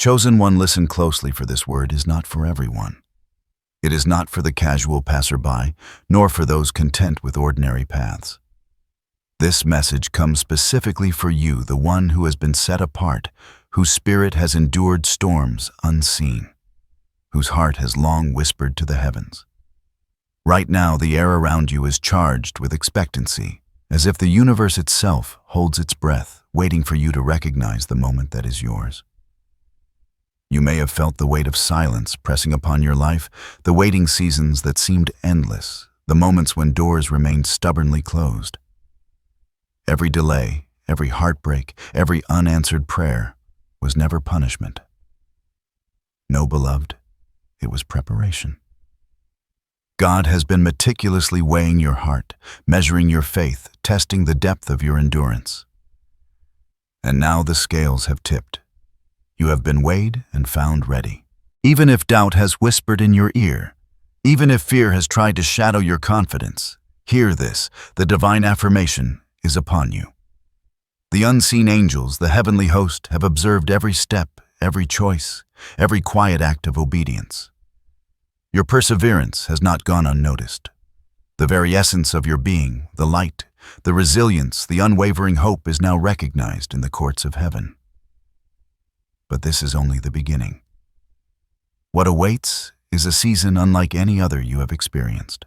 Chosen one, listen closely, for this word is not for everyone. It is not for the casual passerby, nor for those content with ordinary paths. This message comes specifically for you, the one who has been set apart, whose spirit has endured storms unseen, whose heart has long whispered to the heavens. Right now, the air around you is charged with expectancy, as if the universe itself holds its breath, waiting for you to recognize the moment that is yours. You may have felt the weight of silence pressing upon your life, the waiting seasons that seemed endless, the moments when doors remained stubbornly closed. Every delay, every heartbreak, every unanswered prayer was never punishment. No, beloved, it was preparation. God has been meticulously weighing your heart, measuring your faith, testing the depth of your endurance. And now the scales have tipped. You have been weighed and found ready. Even if doubt has whispered in your ear, even if fear has tried to shadow your confidence, hear this: the divine affirmation is upon you. The unseen angels, the heavenly host, have observed every step, every choice, every quiet act of obedience. Your perseverance has not gone unnoticed. The very essence of your being, the light, the resilience, the unwavering hope, is now recognized in the courts of heaven. But this is only the beginning. What awaits is a season unlike any other you have experienced.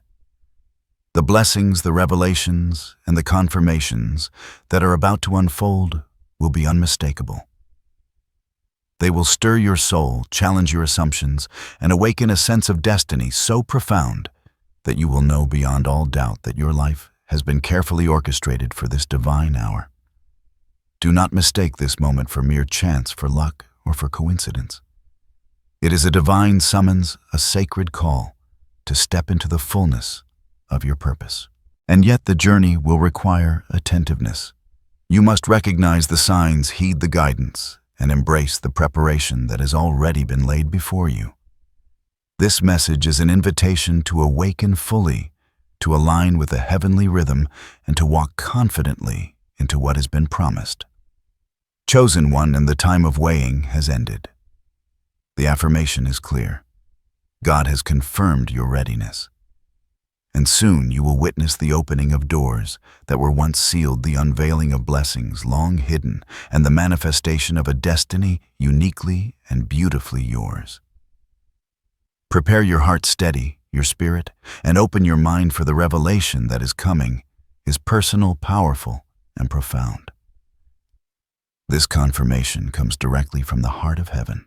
The blessings, the revelations, and the confirmations that are about to unfold will be unmistakable. They will stir your soul, challenge your assumptions, and awaken a sense of destiny so profound that you will know beyond all doubt that your life has been carefully orchestrated for this divine hour. Do not mistake this moment for mere chance, for luck, or for coincidence. It is a divine summons, a sacred call to step into the fullness of your purpose. And yet the journey will require attentiveness. You must recognize the signs, heed the guidance, and embrace the preparation that has already been laid before you. This message is an invitation to awaken fully, to align with the heavenly rhythm, and to walk confidently into what has been promised. Chosen one, and the time of weighing has ended. The affirmation is clear. God has confirmed your readiness. And soon you will witness the opening of doors that were once sealed, the unveiling of blessings long hidden, and the manifestation of a destiny uniquely and beautifully yours. Prepare your heart steady, your spirit, and open your mind, for the revelation that is coming is personal, powerful, and profound. This confirmation comes directly from the heart of heaven.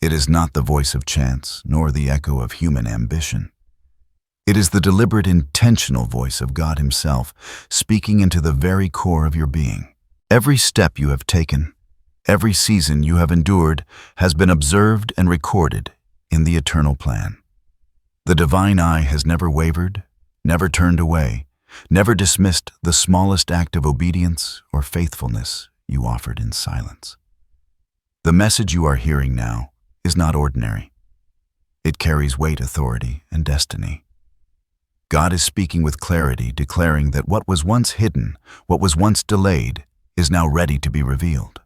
It is not the voice of chance, nor the echo of human ambition. It is the deliberate, intentional voice of God Himself, speaking into the very core of your being. Every step you have taken, every season you have endured, has been observed and recorded in the eternal plan. The divine eye has never wavered, never turned away, never dismissed the smallest act of obedience or faithfulness you offered in silence. The message you are hearing now is not ordinary. It carries weight, authority, and destiny. God is speaking with clarity, declaring that what was once hidden, what was once delayed, is now ready to be revealed.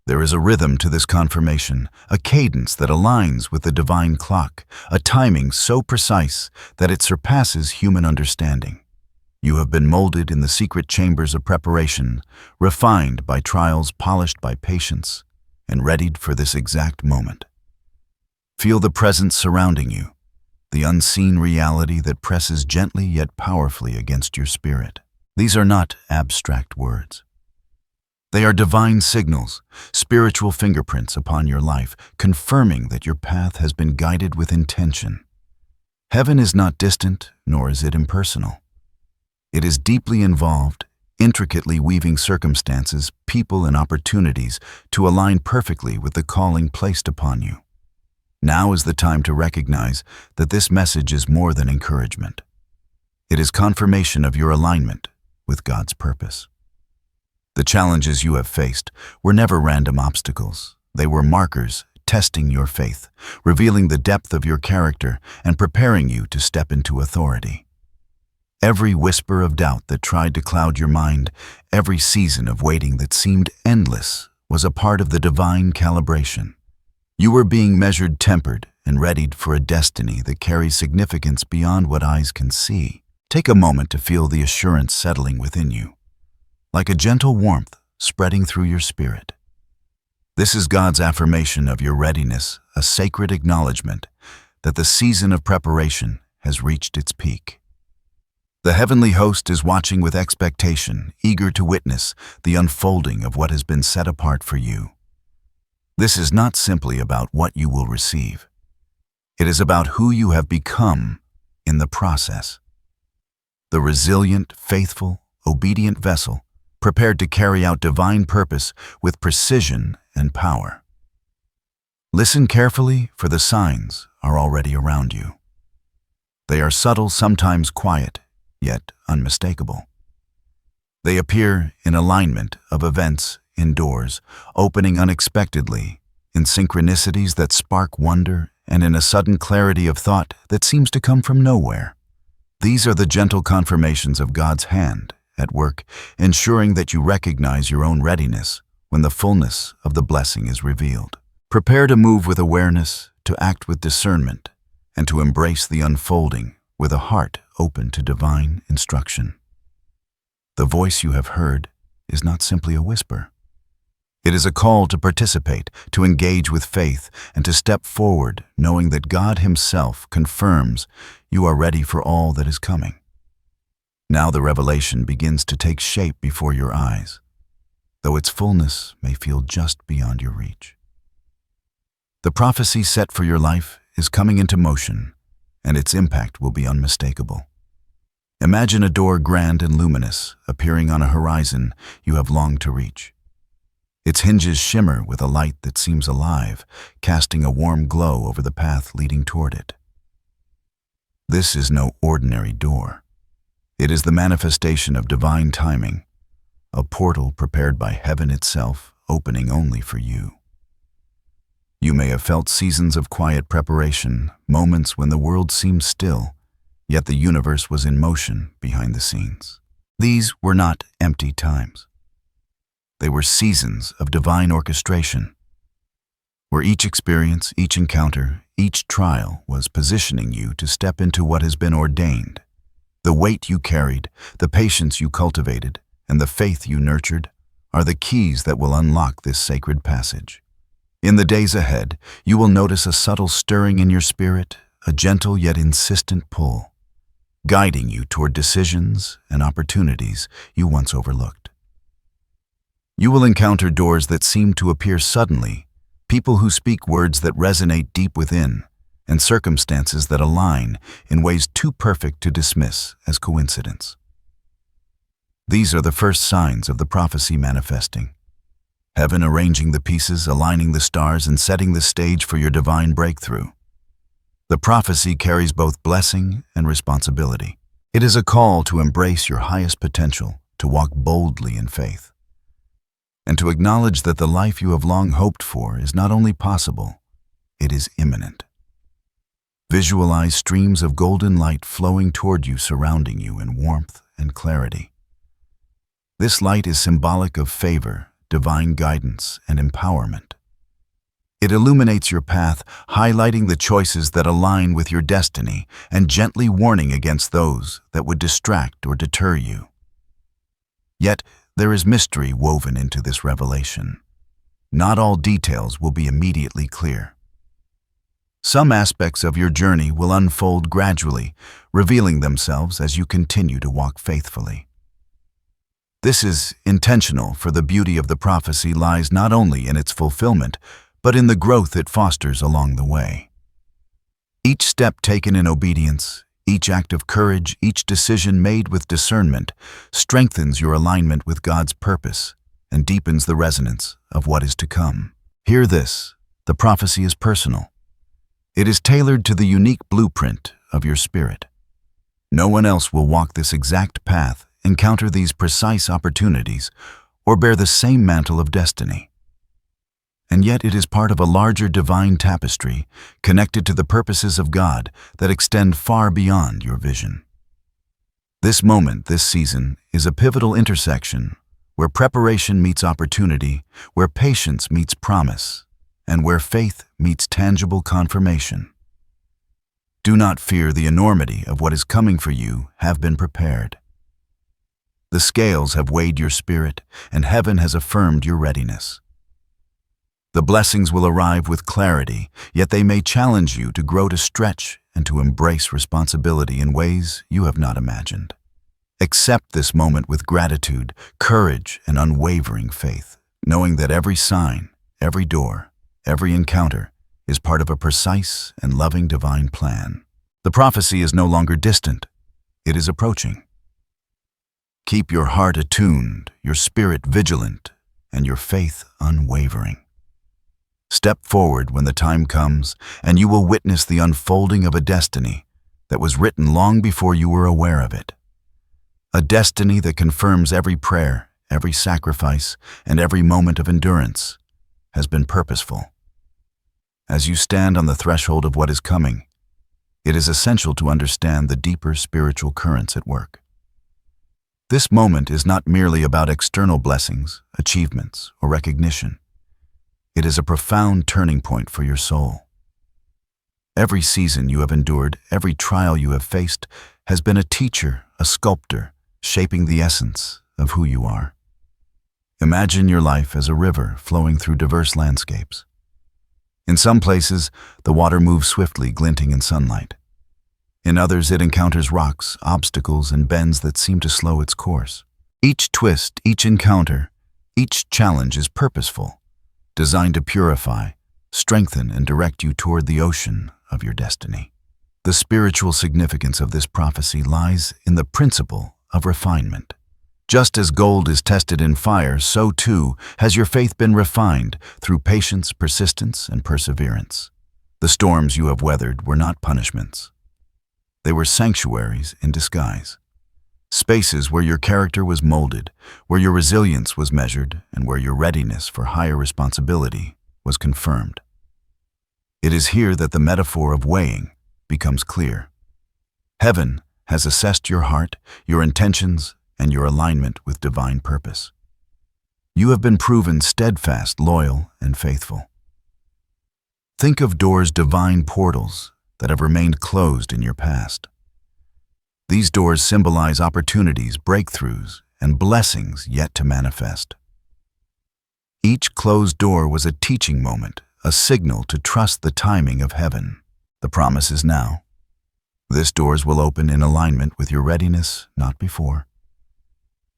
There is a rhythm to this confirmation, a cadence that aligns with the divine clock, a timing so precise that it surpasses human understanding. You have been molded in the secret chambers of preparation, refined by trials, polished by patience, and readied for this exact moment. Feel the presence surrounding you, the unseen reality that presses gently yet powerfully against your spirit. These are not abstract words. They are divine signals, spiritual fingerprints upon your life, confirming that your path has been guided with intention. Heaven is not distant, nor is it impersonal. It is deeply involved, intricately weaving circumstances, people, and opportunities to align perfectly with the calling placed upon you. Now is the time to recognize that this message is more than encouragement. It is confirmation of your alignment with God's purpose. The challenges you have faced were never random obstacles. They were markers testing your faith, revealing the depth of your character, and preparing you to step into authority. Every whisper of doubt that tried to cloud your mind, every season of waiting that seemed endless, was a part of the divine calibration. You are being measured, tempered, and readied for a destiny that carries significance beyond what eyes can see. Take a moment to feel the assurance settling within you, like a gentle warmth spreading through your spirit. This is God's affirmation of your readiness, a sacred acknowledgement that the season of preparation has reached its peak. The heavenly host is watching with expectation, eager to witness the unfolding of what has been set apart for you. This is not simply about what you will receive. It is about who you have become in the process. The resilient, faithful, obedient vessel, prepared to carry out divine purpose with precision and power. Listen carefully, for the signs are already around you. They are subtle, sometimes quiet, yet unmistakable. They appear in alignment of events indoors, opening unexpectedly, in synchronicities that spark wonder, and in a sudden clarity of thought that seems to come from nowhere. These are the gentle confirmations of God's hand at work, ensuring that you recognize your own readiness when the fullness of the blessing is revealed. Prepare to move with awareness, to act with discernment, and to embrace the unfolding with a heart open to divine instruction. The voice you have heard is not simply a whisper. It is a call to participate, to engage with faith, and to step forward, knowing that God Himself confirms you are ready for all that is coming. Now the revelation begins to take shape before your eyes, though its fullness may feel just beyond your reach. The prophecy set for your life is coming into motion, and its impact will be unmistakable. Imagine a door grand and luminous appearing on a horizon you have longed to reach. Its hinges shimmer with a light that seems alive, casting a warm glow over the path leading toward it. This is no ordinary door. It is the manifestation of divine timing, a portal prepared by heaven itself, opening only for you. You may have felt seasons of quiet preparation, moments when the world seemed still, yet the universe was in motion behind the scenes. These were not empty times. They were seasons of divine orchestration, where each experience, each encounter, each trial was positioning you to step into what has been ordained. The weight you carried, the patience you cultivated, and the faith you nurtured are the keys that will unlock this sacred passage. In the days ahead, you will notice a subtle stirring in your spirit, a gentle yet insistent pull, guiding you toward decisions and opportunities you once overlooked. You will encounter doors that seem to appear suddenly, people who speak words that resonate deep within, and circumstances that align in ways too perfect to dismiss as coincidence. These are the first signs of the prophecy manifesting. Heaven arranging the pieces, aligning the stars, and setting the stage for your divine breakthrough. The prophecy carries both blessing and responsibility. It is a call to embrace your highest potential, to walk boldly in faith, and to acknowledge that the life you have long hoped for is not only possible, it is imminent. Visualize streams of golden light flowing toward you, surrounding you in warmth and clarity. This light is symbolic of favor, divine guidance, and empowerment. It illuminates your path, highlighting the choices that align with your destiny and gently warning against those that would distract or deter you. Yet, there is mystery woven into this revelation. Not all details will be immediately clear. Some aspects of your journey will unfold gradually, revealing themselves as you continue to walk faithfully. This is intentional, for the beauty of the prophecy lies not only in its fulfillment, but in the growth it fosters along the way. Each step taken in obedience, each act of courage, each decision made with discernment strengthens your alignment with God's purpose and deepens the resonance of what is to come. Hear this: the prophecy is personal. It is tailored to the unique blueprint of your spirit. No one else will walk this exact path, encounter these precise opportunities, or bear the same mantle of destiny. And yet it is part of a larger divine tapestry, connected to the purposes of God that extend far beyond your vision. This moment, this season, is a pivotal intersection where preparation meets opportunity, where patience meets promise, and where faith meets tangible confirmation. Do not fear the enormity of what is coming for you. Have been prepared. The scales have weighed your spirit, and heaven has affirmed your readiness. The blessings will arrive with clarity, yet they may challenge you to grow, to stretch, and to embrace responsibility in ways you have not imagined. Accept this moment with gratitude, courage, and unwavering faith, knowing that every sign, every door, every encounter is part of a precise and loving divine plan. The prophecy is no longer distant. It is approaching. Keep your heart attuned, your spirit vigilant, and your faith unwavering. Step forward when the time comes, and you will witness the unfolding of a destiny that was written long before you were aware of it. A destiny that confirms every prayer, every sacrifice, and every moment of endurance has been purposeful. As you stand on the threshold of what is coming, it is essential to understand the deeper spiritual currents at work. This moment is not merely about external blessings, achievements, or recognition. It is a profound turning point for your soul. Every season you have endured, every trial you have faced, has been a teacher, a sculptor, shaping the essence of who you are. Imagine your life as a river flowing through diverse landscapes. In some places, the water moves swiftly, glinting in sunlight. In others, it encounters rocks, obstacles, and bends that seem to slow its course. Each twist, each encounter, each challenge is purposeful, designed to purify, strengthen, and direct you toward the ocean of your destiny. The spiritual significance of this prophecy lies in the principle of refinement. Just as gold is tested in fire, so too has your faith been refined through patience, persistence, and perseverance. The storms you have weathered were not punishments. They were sanctuaries in disguise. Spaces where your character was molded, where your resilience was measured, and where your readiness for higher responsibility was confirmed. It is here that the metaphor of weighing becomes clear. Heaven has assessed your heart, your intentions, and your alignment with divine purpose. You have been proven steadfast, loyal, and faithful. Think of doors, divine portals, that have remained closed in your past. These doors symbolize opportunities, breakthroughs, and blessings yet to manifest. Each closed door was a teaching moment, a signal to trust the timing of heaven. The promise is now. These doors will open in alignment with your readiness, not before.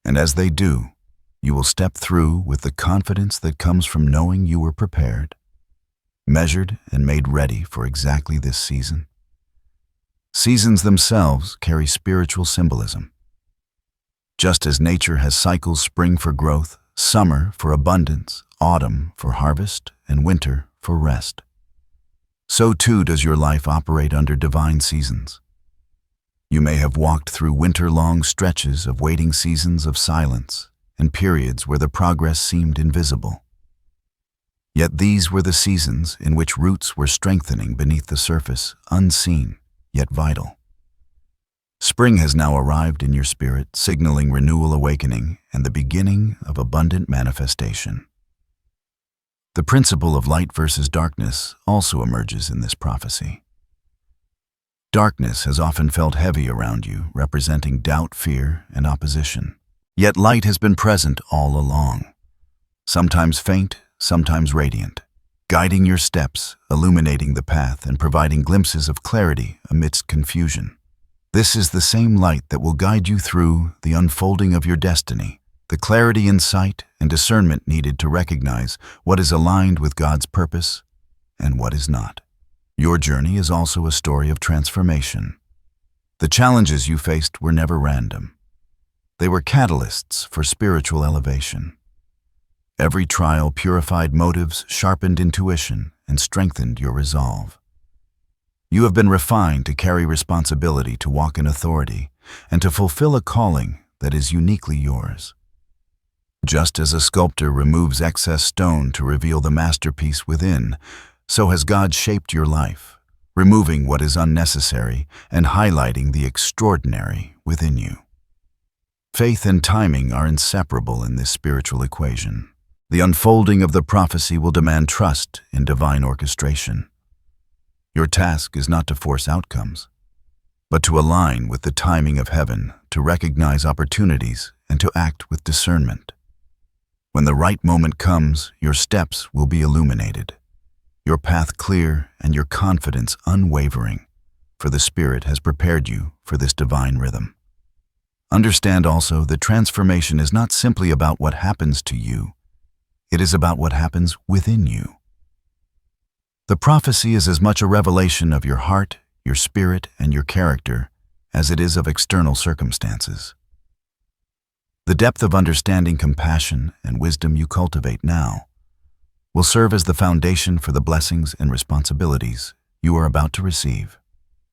And as they do, you will step through with the confidence that comes from knowing you were prepared, measured, and made ready for exactly this season. Seasons themselves carry spiritual symbolism. Just as nature has cycles, spring for growth, summer for abundance, autumn for harvest, and winter for rest, so too does your life operate under divine seasons. You may have walked through winter-long stretches of waiting, seasons of silence, and periods where the progress seemed invisible. Yet these were the seasons in which roots were strengthening beneath the surface, unseen, yet vital. Spring has now arrived in your spirit, signaling renewal, awakening, and the beginning of abundant manifestation. The principle of light versus darkness also emerges in this prophecy. Darkness has often felt heavy around you, representing doubt, fear, and opposition. Yet light has been present all along, sometimes faint, sometimes radiant, guiding your steps, illuminating the path, and providing glimpses of clarity amidst confusion. This is the same light that will guide you through the unfolding of your destiny, the clarity, insight, and discernment needed to recognize what is aligned with God's purpose and what is not. Your journey is also a story of transformation. The challenges you faced were never random. They were catalysts for spiritual elevation. Every trial purified motives, sharpened intuition, and strengthened your resolve. You have been refined to carry responsibility, to walk in authority, and to fulfill a calling that is uniquely yours. Just as a sculptor removes excess stone to reveal the masterpiece within, so has God shaped your life, removing what is unnecessary and highlighting the extraordinary within you. Faith and timing are inseparable in this spiritual equation. The unfolding of the prophecy will demand trust in divine orchestration. Your task is not to force outcomes, but to align with the timing of heaven, to recognize opportunities, and to act with discernment. When the right moment comes, your steps will be illuminated, your path clear, and your confidence unwavering, for the Spirit has prepared you for this divine rhythm. Understand also that transformation is not simply about what happens to you, it is about what happens within you. The prophecy is as much a revelation of your heart, your spirit, and your character as it is of external circumstances. The depth of understanding, compassion, and wisdom you cultivate now will serve as the foundation for the blessings and responsibilities you are about to receive.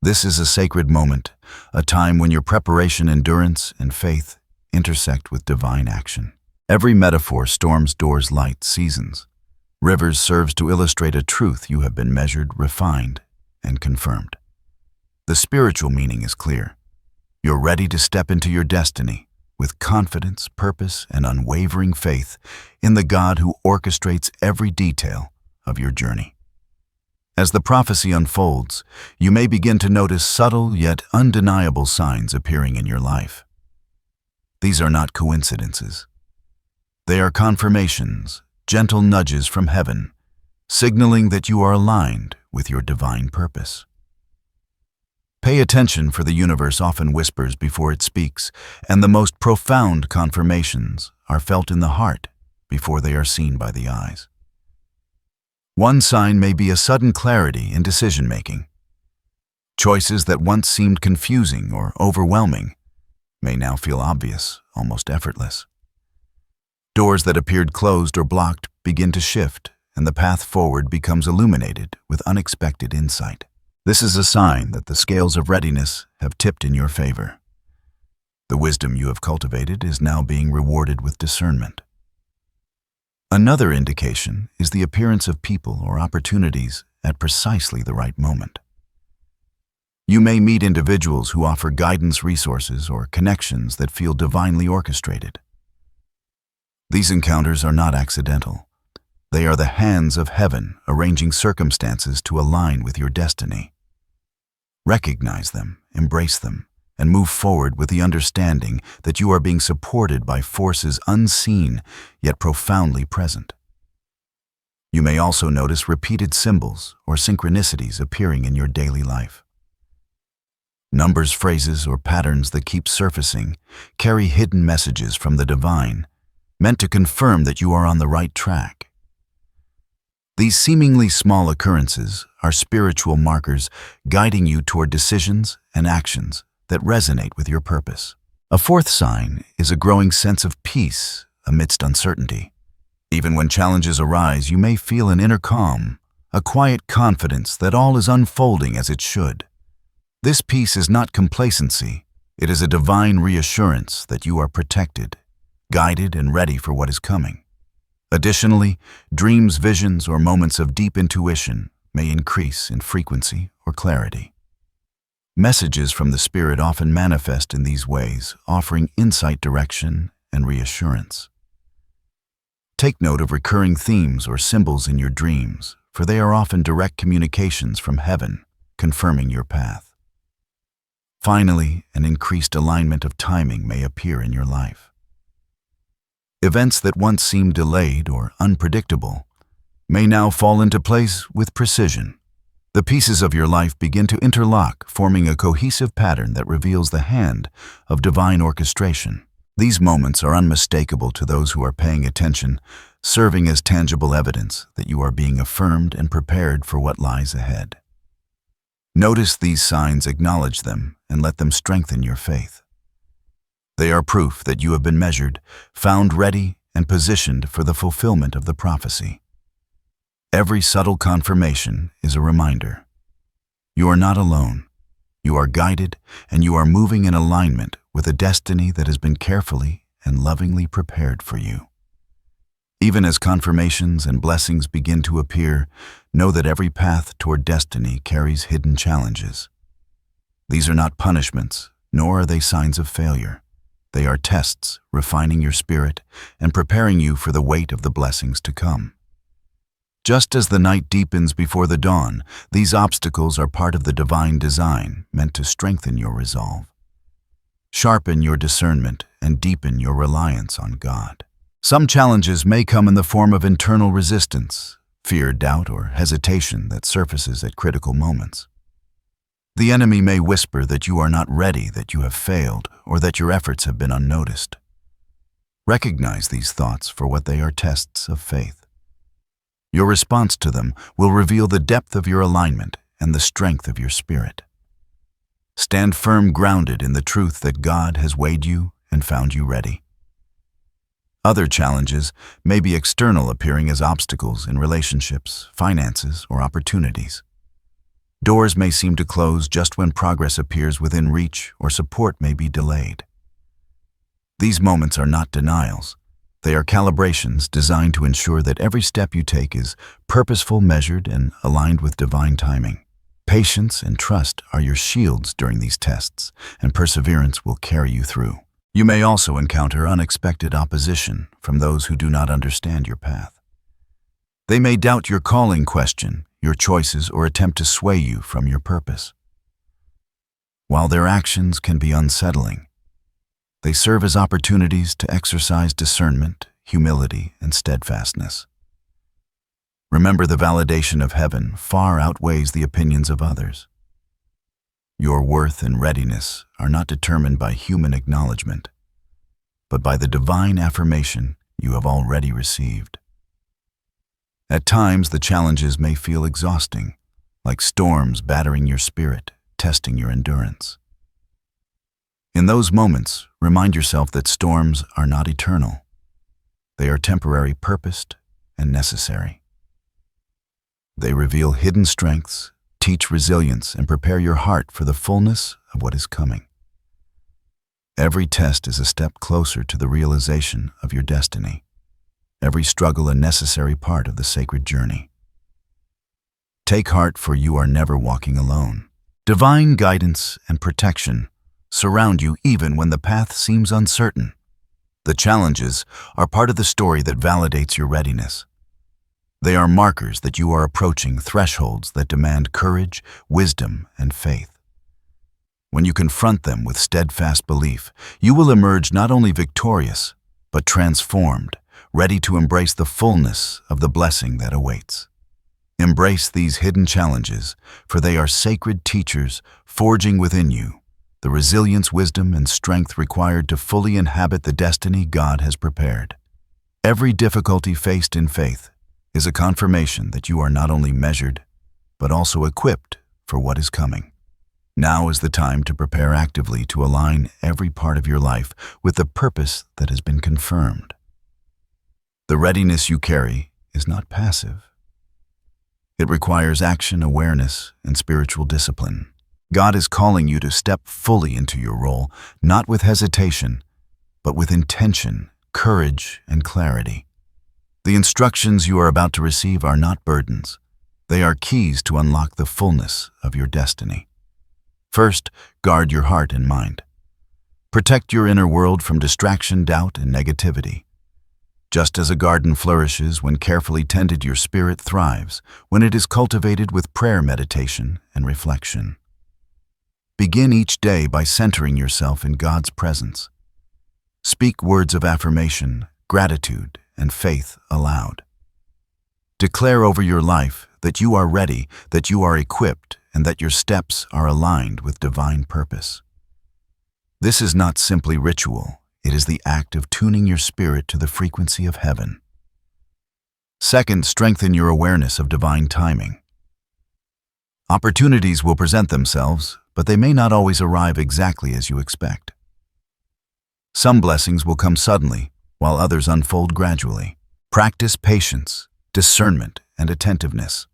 This is a sacred moment, a time when your preparation, endurance, and faith intersect with divine action. Every metaphor, storms, doors, light, seasons, rivers, serves to illustrate a truth you have been measured, refined, and confirmed. The spiritual meaning is clear. You're ready to step into your destiny with confidence, purpose, and unwavering faith in the God who orchestrates every detail of your journey. As the prophecy unfolds, you may begin to notice subtle yet undeniable signs appearing in your life. These are not coincidences. They are confirmations, gentle nudges from heaven, signaling that you are aligned with your divine purpose. Pay attention, for the universe often whispers before it speaks, and the most profound confirmations are felt in the heart before they are seen by the eyes. One sign may be a sudden clarity in decision-making. Choices that once seemed confusing or overwhelming may now feel obvious, almost effortless. Doors that appeared closed or blocked begin to shift, and the path forward becomes illuminated with unexpected insight. This is a sign that the scales of readiness have tipped in your favor. The wisdom you have cultivated is now being rewarded with discernment. Another indication is the appearance of people or opportunities at precisely the right moment. You may meet individuals who offer guidance, resources, or connections that feel divinely orchestrated. These encounters are not accidental. They are the hands of heaven arranging circumstances to align with your destiny. Recognize them, embrace them, and move forward with the understanding that you are being supported by forces unseen yet profoundly present. You may also notice repeated symbols or synchronicities appearing in your daily life. Numbers, phrases, or patterns that keep surfacing carry hidden messages from the divine, meant to confirm that you are on the right track. These seemingly small occurrences are spiritual markers guiding you toward decisions and actions that resonate with your purpose. A fourth sign is a growing sense of peace amidst uncertainty. Even when challenges arise, you may feel an inner calm, a quiet confidence that all is unfolding as it should. This peace is not complacency. It is a divine reassurance that you are protected, guided, and ready for what is coming. Additionally, dreams, visions, or moments of deep intuition may increase in frequency or clarity. Messages from the Spirit often manifest in these ways, offering insight, direction, and reassurance. Take note of recurring themes or symbols in your dreams, for they are often direct communications from heaven, confirming your path. Finally, an increased alignment of timing may appear in your life. Events that once seemed delayed or unpredictable may now fall into place with precision. The pieces of your life begin to interlock, forming a cohesive pattern that reveals the hand of divine orchestration. These moments are unmistakable to those who are paying attention, serving as tangible evidence that you are being affirmed and prepared for what lies ahead. Notice these signs, acknowledge them, and let them strengthen your faith. They are proof that you have been measured, found ready, and positioned for the fulfillment of the prophecy. Every subtle confirmation is a reminder. You are not alone. You are guided, and you are moving in alignment with a destiny that has been carefully and lovingly prepared for you. Even as confirmations and blessings begin to appear, know that every path toward destiny carries hidden challenges. These are not punishments, nor are they signs of failure. They are tests, refining your spirit and preparing you for the weight of the blessings to come. Just as the night deepens before the dawn, these obstacles are part of the divine design meant to strengthen your resolve, sharpen your discernment, and deepen your reliance on God. Some challenges may come in the form of internal resistance, fear, doubt, or hesitation that surfaces at critical moments. The enemy may whisper that you are not ready, that you have failed, or that your efforts have been unnoticed. Recognize these thoughts for what they are: tests of faith. Your response to them will reveal the depth of your alignment and the strength of your spirit. Stand firm, grounded in the truth that God has weighed you and found you ready. Other challenges may be external, appearing as obstacles in relationships, finances, or opportunities. Doors may seem to close just when progress appears within reach, or support may be delayed. These moments are not denials. They are calibrations designed to ensure that every step you take is purposeful, measured, and aligned with divine timing. Patience and trust are your shields during these tests, and perseverance will carry you through. You may also encounter unexpected opposition from those who do not understand your path. They may doubt your calling, question your choices, or attempt to sway you from your purpose. While their actions can be unsettling, they serve as opportunities to exercise discernment, humility, and steadfastness. Remember, the validation of heaven far outweighs the opinions of others. Your worth and readiness are not determined by human acknowledgement, but by the divine affirmation you have already received. At times, the challenges may feel exhausting, like storms battering your spirit, testing your endurance. In those moments, remind yourself that storms are not eternal. They are temporary, purposed, and necessary. They reveal hidden strengths, teach resilience, and prepare your heart for the fullness of what is coming. Every test is a step closer to the realization of your destiny. Every struggle a necessary part of the sacred journey. Take heart, for you are never walking alone. Divine guidance and protection surround you even when the path seems uncertain. The challenges are part of the story that validates your readiness. They are markers that you are approaching thresholds that demand courage, wisdom, and faith. When you confront them with steadfast belief, you will emerge not only victorious, but transformed, ready to embrace the fullness of the blessing that awaits. Embrace these hidden challenges, for they are sacred teachers forging within you the resilience, wisdom, and strength required to fully inhabit the destiny God has prepared. Every difficulty faced in faith is a confirmation that you are not only measured, but also equipped for what is coming. Now is the time to prepare actively to align every part of your life with the purpose that has been confirmed. The readiness you carry is not passive. It requires action, awareness, and spiritual discipline. God is calling you to step fully into your role, not with hesitation, but with intention, courage, and clarity. The instructions you are about to receive are not burdens. They are keys to unlock the fullness of your destiny. First, guard your heart and mind. Protect your inner world from distraction, doubt, and negativity. Just as a garden flourishes when carefully tended, your spirit thrives when it is cultivated with prayer, meditation, and reflection. Begin each day by centering yourself in God's presence. Speak words of affirmation, gratitude, and faith aloud. Declare over your life that you are ready, that you are equipped, and that your steps are aligned with divine purpose. This is not simply ritual. It is the act of tuning your spirit to the frequency of heaven. Second, strengthen your awareness of divine timing. Opportunities will present themselves, but they may not always arrive exactly as you expect. Some blessings will come suddenly, while others unfold gradually. Practice patience, discernment, and attentiveness.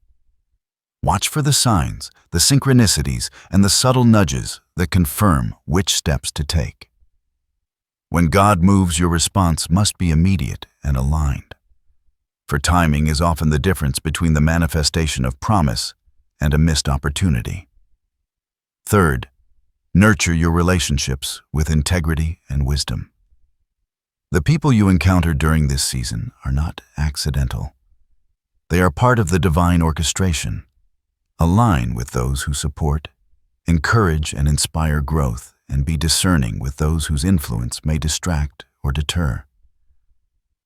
Watch for the signs, the synchronicities, and the subtle nudges that confirm which steps to take. When God moves, your response must be immediate and aligned. For timing is often the difference between the manifestation of promise and a missed opportunity. Third, Nurture your relationships with integrity and wisdom. The people you encounter during this season are not accidental. They are part of the divine orchestration. Align with those who support, encourage and inspire growth, and be discerning with those whose influence may distract or deter.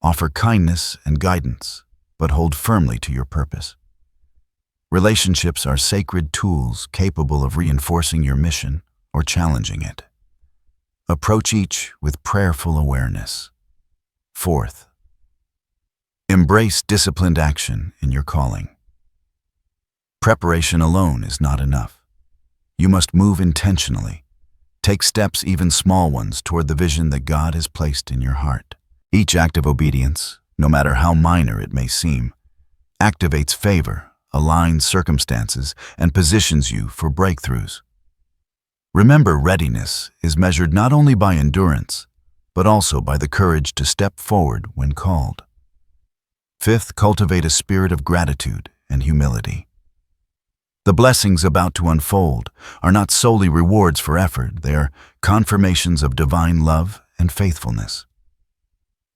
Offer kindness and guidance, but hold firmly to your purpose. Relationships are sacred tools capable of reinforcing your mission or challenging it. Approach each with prayerful awareness. Fourth, embrace disciplined action in your calling. Preparation alone is not enough. You must move intentionally. Take steps, even small ones, toward the vision that God has placed in your heart. Each act of obedience, no matter how minor it may seem, activates favor, aligns circumstances, and positions you for breakthroughs. Remember, readiness is measured not only by endurance, but also by the courage to step forward when called. Fifth, cultivate a spirit of gratitude and humility. The blessings about to unfold are not solely rewards for effort, they are confirmations of divine love and faithfulness.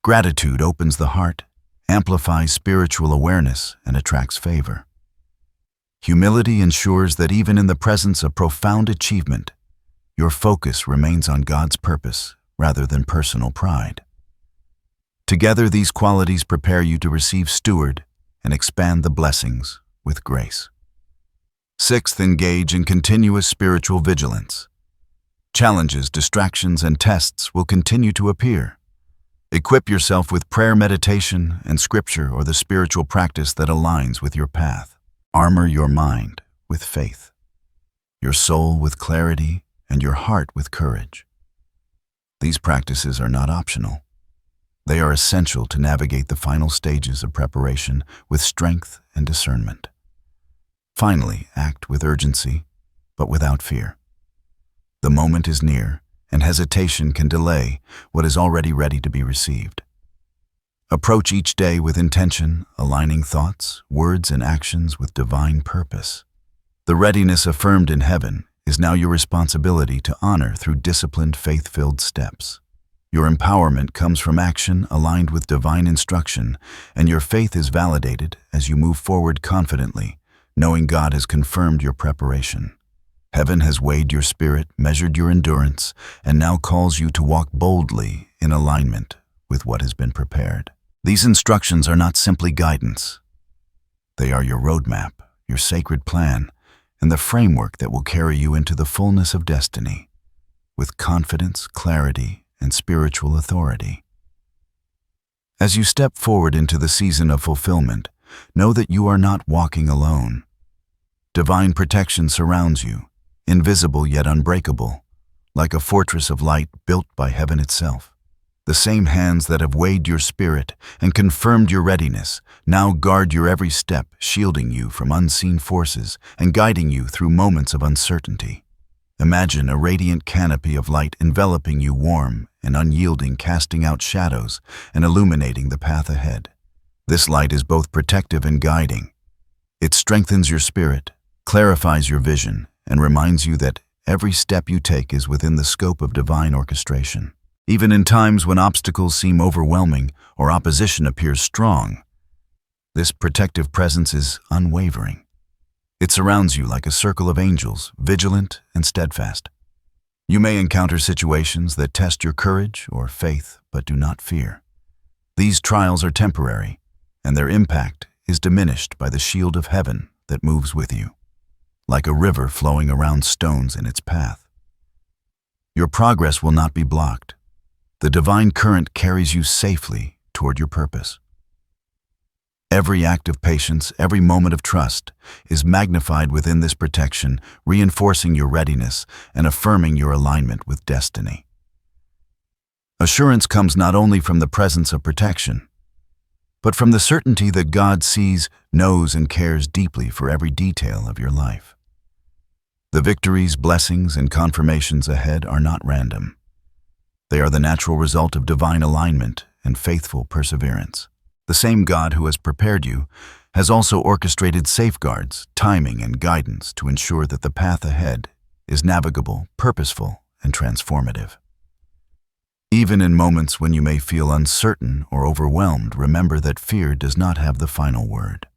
Gratitude opens the heart, amplifies spiritual awareness, and attracts favor. Humility ensures that even in the presence of profound achievement, your focus remains on God's purpose rather than personal pride. Together, these qualities prepare you to receive, steward, and expand the blessings with grace. Sixth, engage in continuous spiritual vigilance. Challenges, distractions, and tests will continue to appear. Equip yourself with prayer, meditation, and scripture, or the spiritual practice that aligns with your path. Armor your mind with faith, your soul with clarity, and your heart with courage. These practices are not optional. They are essential to navigate the final stages of preparation with strength and discernment. Finally, act with urgency, but without fear. The moment is near, and hesitation can delay what is already ready to be received. Approach each day with intention, aligning thoughts, words, and actions with divine purpose. The readiness affirmed in heaven is now your responsibility to honor through disciplined, faith-filled steps. Your empowerment comes from action aligned with divine instruction, and your faith is validated as you move forward confidently, knowing God has confirmed your preparation. Heaven has weighed your spirit, measured your endurance, and now calls you to walk boldly in alignment with what has been prepared. These instructions are not simply guidance. They are your roadmap, your sacred plan, and the framework that will carry you into the fullness of destiny, with confidence, clarity, and spiritual authority. As you step forward into the season of fulfillment, know that you are not walking alone. Divine protection surrounds you, invisible yet unbreakable, like a fortress of light built by heaven itself. The same hands that have weighed your spirit and confirmed your readiness now guard your every step, shielding you from unseen forces and guiding you through moments of uncertainty. Imagine a radiant canopy of light enveloping you, warm and unyielding, casting out shadows and illuminating the path ahead. This light is both protective and guiding. It strengthens your spirit, clarifies your vision, and reminds you that every step you take is within the scope of divine orchestration. Even in times when obstacles seem overwhelming or opposition appears strong, this protective presence is unwavering. It surrounds you like a circle of angels, vigilant and steadfast. You may encounter situations that test your courage or faith, but do not fear. These trials are temporary, and their impact is diminished by the shield of heaven that moves with you, like a river flowing around stones in its path. Your progress will not be blocked. The divine current carries you safely toward your purpose. Every act of patience, every moment of trust is magnified within this protection, reinforcing your readiness and affirming your alignment with destiny. Assurance comes not only from the presence of protection, but from the certainty that God sees, knows, and cares deeply for every detail of your life. The victories, blessings, and confirmations ahead are not random. They are the natural result of divine alignment and faithful perseverance. The same God who has prepared you has also orchestrated safeguards, timing, and guidance to ensure that the path ahead is navigable, purposeful, and transformative. Even in moments when you may feel uncertain or overwhelmed, remember that fear does not have the final word.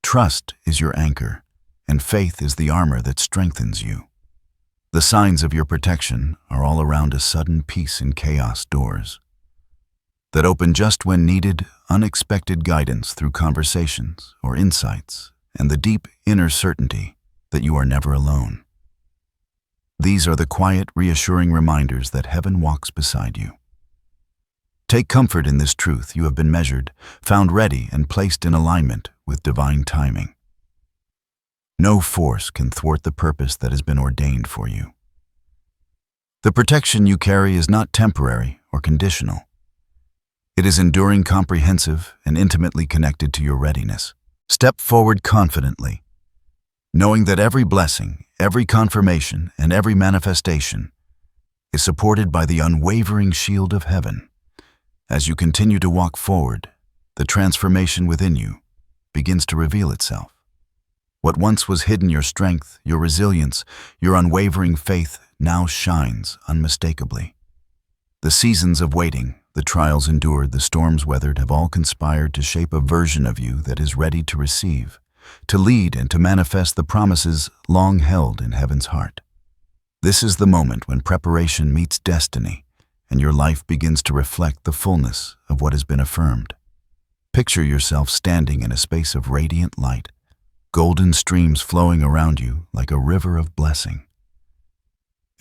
Trust is your anchor, and faith is the armor that strengthens you. The signs of your protection are all around, a sudden peace in chaos, doors that open just when needed, unexpected guidance through conversations or insights, and the deep inner certainty that you are never alone. These are the quiet, reassuring reminders that heaven walks beside you. Take comfort in this truth: you have been measured, found ready, and placed in alignment with divine timing. No force can thwart the purpose that has been ordained for you. The protection you carry is not temporary or conditional. It is enduring, comprehensive, and intimately connected to your readiness. Step forward confidently, knowing that every blessing, every confirmation, and every manifestation is supported by the unwavering shield of heaven. As you continue to walk forward, the transformation within you begins to reveal itself. What once was hidden, your strength, your resilience, your unwavering faith, now shines unmistakably. The seasons of waiting, the trials endured, the storms weathered have all conspired to shape a version of you that is ready to receive, to lead, and to manifest the promises long held in heaven's heart. This is the moment when preparation meets destiny, and your life begins to reflect the fullness of what has been affirmed. Picture yourself standing in a space of radiant light, golden streams flowing around you like a river of blessing.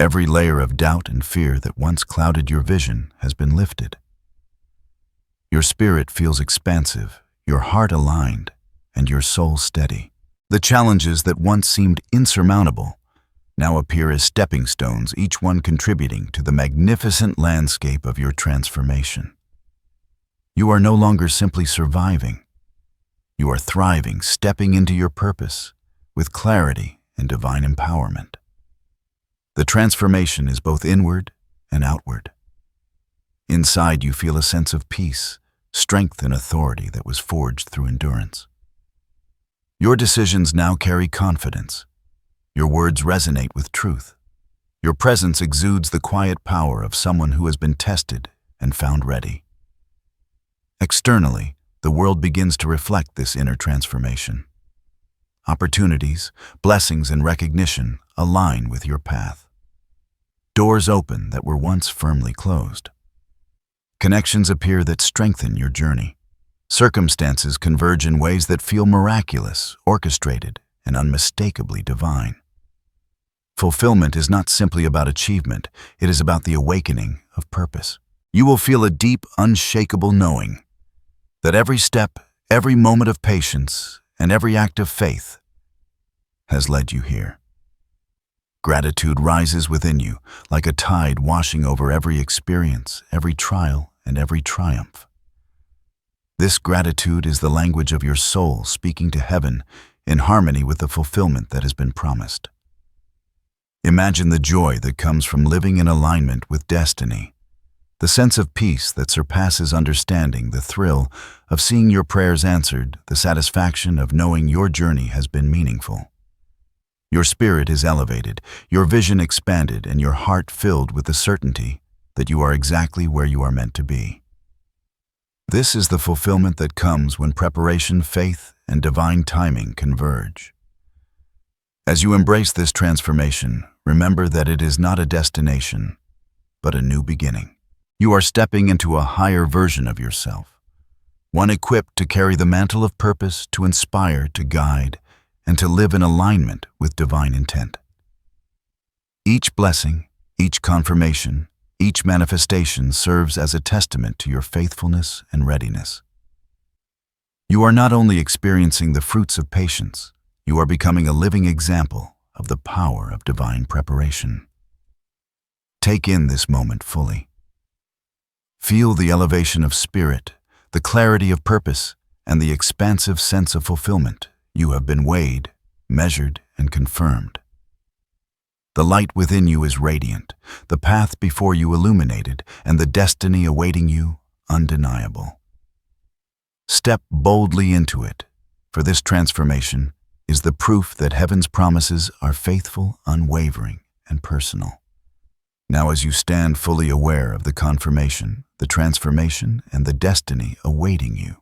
Every layer of doubt and fear that once clouded your vision has been lifted. Your spirit feels expansive, your heart aligned, and your soul steady. The challenges that once seemed insurmountable now appear as stepping stones, each one contributing to the magnificent landscape of your transformation. You are no longer simply surviving. You are thriving, stepping into your purpose with clarity and divine empowerment. The transformation is both inward and outward. Inside, you feel a sense of peace, strength, and authority that was forged through endurance. Your decisions now carry confidence. Your words resonate with truth. Your presence exudes the quiet power of someone who has been tested and found ready. Externally, the world begins to reflect this inner transformation. Opportunities, blessings, and recognition align with your path. Doors open that were once firmly closed. Connections appear that strengthen your journey. Circumstances converge in ways that feel miraculous, orchestrated, and unmistakably divine. Fulfillment is not simply about achievement, it is about the awakening of purpose. You will feel a deep, unshakable knowing that every step, every moment of patience, and every act of faith has led you here. Gratitude rises within you like a tide washing over every experience, every trial, and every triumph. This gratitude is the language of your soul speaking to heaven in harmony with the fulfillment that has been promised. Imagine the joy that comes from living in alignment with destiny, the sense of peace that surpasses understanding, the thrill of seeing your prayers answered, the satisfaction of knowing your journey has been meaningful. Your spirit is elevated, your vision expanded, and your heart filled with the certainty that you are exactly where you are meant to be. This is the fulfillment that comes when preparation, faith, and divine timing converge. As you embrace this transformation, remember that it is not a destination, but a new beginning. You are stepping into a higher version of yourself, one equipped to carry the mantle of purpose, to inspire, to guide, and to live in alignment with divine intent. Each blessing, each confirmation, each manifestation serves as a testament to your faithfulness and readiness. You are not only experiencing the fruits of patience, you are becoming a living example of the power of divine preparation. Take in this moment fully. Feel the elevation of spirit, the clarity of purpose, and the expansive sense of fulfillment. You have been weighed, measured, and confirmed. The light within you is radiant, the path before you illuminated, and the destiny awaiting you undeniable. Step boldly into it, for this transformation is the proof that heaven's promises are faithful, unwavering, and personal. Now, as you stand fully aware of the confirmation, the transformation, and the destiny awaiting you,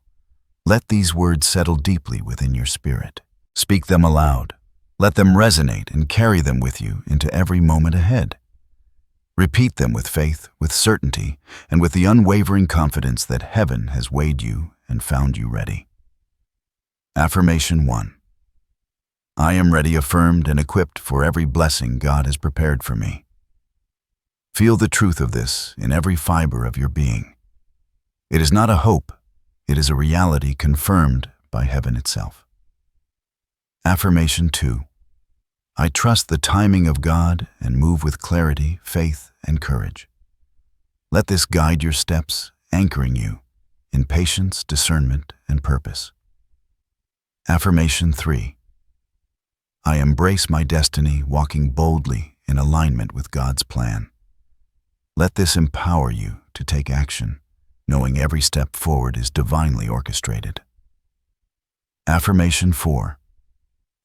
let these words settle deeply within your spirit. Speak them aloud. Let them resonate and carry them with you into every moment ahead. Repeat them with faith, with certainty, and with the unwavering confidence that heaven has weighed you and found you ready. Affirmation 1. I am ready, affirmed, and equipped for every blessing God has prepared for me. Feel the truth of this in every fiber of your being. It is not a hope, it is a reality confirmed by heaven itself. Affirmation 2. I trust the timing of God and move with clarity, faith, and courage. Let this guide your steps, anchoring you in patience, discernment, and purpose. Affirmation 3. I embrace my destiny, walking boldly in alignment with God's plan. Let this empower you to take action, knowing every step forward is divinely orchestrated. Affirmation 4.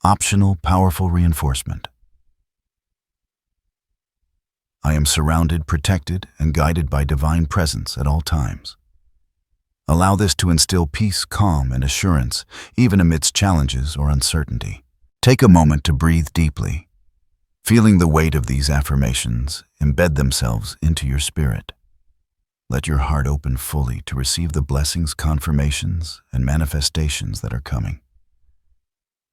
Optional, powerful reinforcement. I am surrounded, protected, and guided by divine presence at all times. Allow this to instill peace, calm, and assurance, even amidst challenges or uncertainty. Take a moment to breathe deeply. Feeling the weight of these affirmations, embed themselves into your spirit. Let your heart open fully to receive the blessings, confirmations, and manifestations that are coming.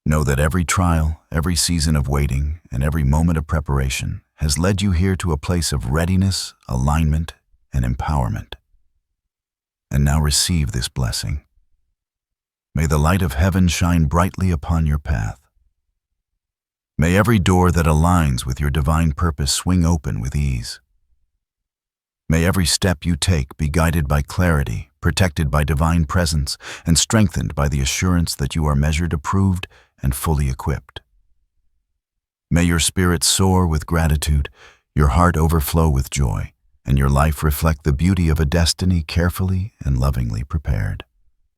Know that every trial, every season of waiting, and every moment of preparation has led you here to a place of readiness, alignment, and empowerment. And now receive this blessing. May the light of heaven shine brightly upon your path. May every door that aligns with your divine purpose swing open with ease. May every step you take be guided by clarity, protected by divine presence, and strengthened by the assurance that you are measured, approved, and fully equipped. May your spirit soar with gratitude, your heart overflow with joy, and your life reflect the beauty of a destiny carefully and lovingly prepared.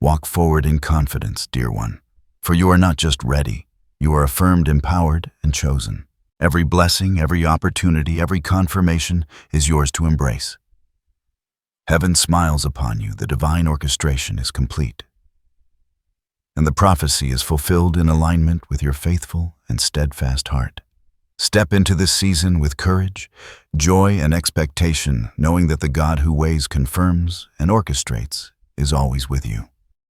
Walk forward in confidence, dear one, for you are not just ready, you are affirmed, empowered, and chosen. Every blessing, every opportunity, every confirmation is yours to embrace. Heaven smiles upon you, the divine orchestration is complete, and the prophecy is fulfilled in alignment with your faithful and steadfast heart. Step into this season with courage, joy, and expectation, knowing that the God who weighs, confirms, and orchestrates is always with you.